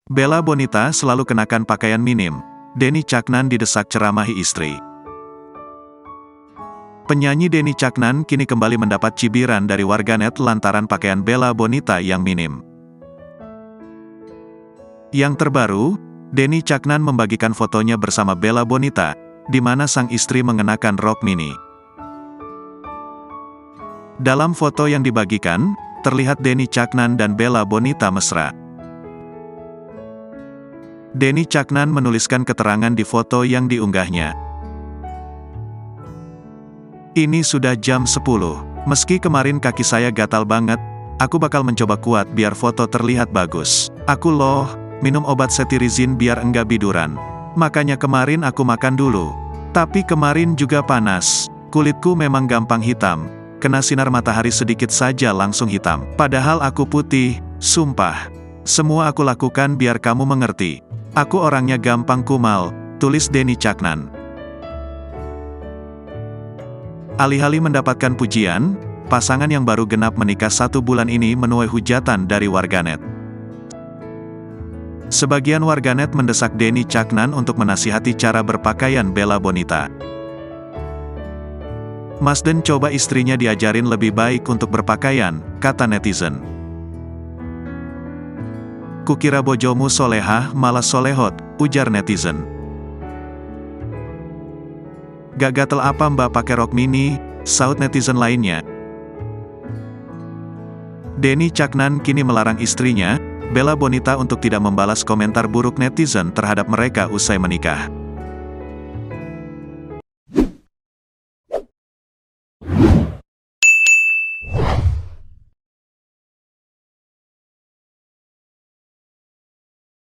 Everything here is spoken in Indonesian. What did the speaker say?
Bella Bonita selalu kenakan pakaian minim. Denny Caknan didesak ceramahi istri. Penyanyi Denny Caknan kini kembali mendapat cibiran dari warganet lantaran pakaian Bella Bonita yang minim. Yang terbaru, Denny Caknan membagikan fotonya bersama Bella Bonita, di mana sang istri mengenakan rok mini. Dalam foto yang dibagikan, terlihat Denny Caknan dan Bella Bonita mesra. Denny Caknan menuliskan keterangan di foto yang diunggahnya. Ini sudah jam 10. Meski kemarin kaki saya gatal banget, aku bakal mencoba kuat biar foto terlihat bagus. Aku loh, minum obat cetirizine biar enggak biduran. Makanya kemarin aku makan dulu. Tapi kemarin juga panas. Kulitku memang gampang hitam. Kena sinar matahari sedikit saja langsung hitam. Padahal aku putih, sumpah. Semua aku lakukan biar kamu mengerti. Aku orangnya gampang kumal, tulis Denny Caknan. Alih-alih mendapatkan pujian, pasangan yang baru genap menikah 1 bulan ini menuai hujatan dari warganet. Sebagian warganet mendesak Denny Caknan untuk menasihati cara berpakaian Bella Bonita. Mas Den coba istrinya diajarin lebih baik untuk berpakaian, kata netizen. Kukira bojomu solehah malah solehot, ujar netizen. Gak gatel apa mbak pakai rok mini, saut netizen lainnya. Denny Caknan kini melarang istrinya, Bella Bonita untuk tidak membalas komentar buruk netizen terhadap mereka usai menikah.